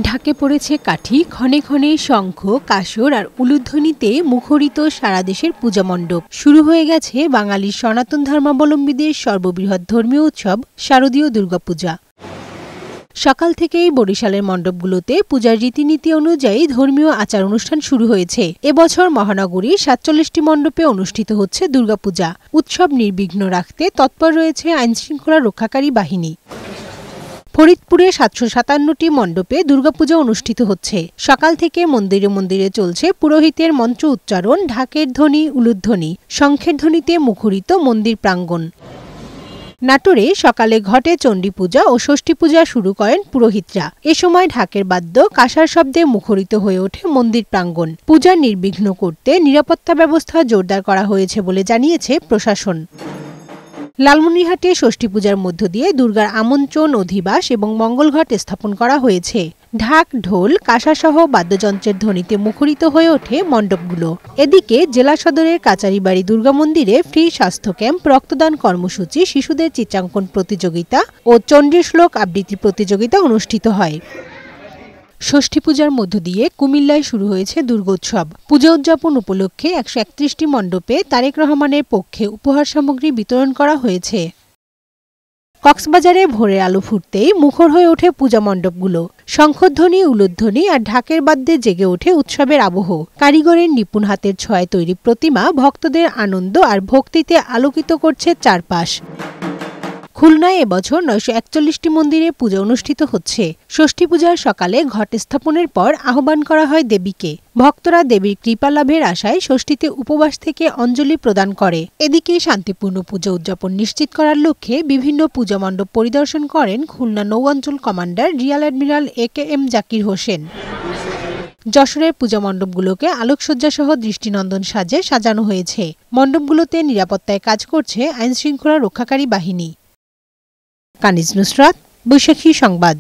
ঢাকে পড়েছে কাঠি, ক্ষণে ক্ষণে শঙ্খ, কাসর আর উলুধ্বনিতে মুখরিত সারা দেশের পূজা মণ্ডপ। শুরু হয়ে গেছে বাঙালির সনাতন ধর্মাবলম্বীদের সর্ববৃহৎ ধর্মীয় উৎসব শারদীয় দুর্গাপূজা। সকাল থেকেই বরিশালের মণ্ডপগুলোতে পূজার রীতিনীতি অনুযায়ী ধর্মীয় আচার অনুষ্ঠান শুরু হয়েছে। এবছর মহানগরীর ৪৭টি মণ্ডপে অনুষ্ঠিত হচ্ছে দুর্গাপূজা। উৎসব নির্বিঘ্ন রাখতে তৎপর রয়েছে আইনশৃঙ্খলা রক্ষাকারী বাহিনী। ফরিদপুরে ৭৫৭টি মণ্ডপে দুর্গাপূজা অনুষ্ঠিত হচ্ছে। সকাল থেকে মন্দিরে মন্দিরে চলছে পুরোহিতের মন্ত্র উচ্চারণ, ঢাকের ধ্বনি, উলুধ্বনি, শঙ্খের ধ্বনিতে মুখরিত মন্দির প্রাঙ্গণ। নাটোরে সকালে ঘটে চণ্ডী পূজা ও ষষ্ঠী পূজা শুরু করেন পুরোহিতরা। এ সময় ঢাকের বাদ্য, কাঁসার শব্দে মুখরিত হয়ে ওঠে মন্দির প্রাঙ্গণ। পূজা নির্বিঘ্ন করতে নিরাপত্তা ব্যবস্থা জোরদার করা হয়েছে বলে জানিয়েছে প্রশাসন। লালমনিরহাটে ষষ্ঠী পূজার মধ্য দিয়ে দুর্গার আমন্ত্রণ, অধিবাস এবং মঙ্গলঘট স্থাপন করা হয়েছে। ঢাক, ঢোল, কাঁসাসহ বাদ্যযন্ত্রের ধ্বনিতে মুখরিত হয়ে ওঠে মণ্ডপগুলো। এদিকে জেলা সদরের কাচারিবাড়ি দুর্গা মন্দিরে ফ্রি স্বাস্থ্য ক্যাম্প, রক্তদান কর্মসূচি, শিশুদের চিত্রাঙ্কন প্রতিযোগিতা ও চণ্ডী শ্লোক আবৃত্তি প্রতিযোগিতা অনুষ্ঠিত হয়। ষষ্ঠী পূজার মধ্য দিয়ে কুমিল্লায় শুরু হয়েছে দুর্গোৎসব। পূজা উদযাপন উপলক্ষে ১৩১টি মণ্ডপে তারেক রহমানের পক্ষে উপহার সামগ্রী বিতরণ করা হয়েছে। কক্সবাজারে ভোরের আলো ফুটতেই মুখর হয়ে ওঠে পূজা মণ্ডপগুলো। শঙ্খধ্বনি, উলুধ্বনি আর ঢাকের বাদ্যে জেগে ওঠে উৎসবের আবহ। কারিগরের নিপুণ হাতের ছোঁয়ায় তৈরি প্রতিমা ভক্তদের আনন্দ আর ভক্তিতে আলোকিত করছে চারপাশ। খুলনায় এবছর ৯৪১টি মন্দিরে পূজা অনুষ্ঠিত হচ্ছে। ষষ্ঠী পূজার সকালে ঘট স্থাপনের পর আহ্বান করা হয় দেবীকে। ভক্তরা দেবীর কৃপা লাভের আশায় ষষ্ঠীতে উপবাস থেকে অঞ্জলি প্রদান করে। এদিকে শান্তিপূর্ণ পূজা উদযাপন নিশ্চিত করার লক্ষ্যে বিভিন্ন পূজা মণ্ডপ পরিদর্শন করেন খুলনা নৌ অঞ্চল commander rear admiral AKM Zakir Hossain. যশোরের পূজা মণ্ডপগুলোকে আলোকসজ্জাসহ দৃষ্টিনন্দন সাজে সাজানো হয়েছে। মণ্ডপগুলোতে নিরাপত্তায় কাজ করছে আইনশৃঙ্খলা রক্ষাকারী বাহিনী। কানিজ নুসরাত, বৈশাখী সংবাদ।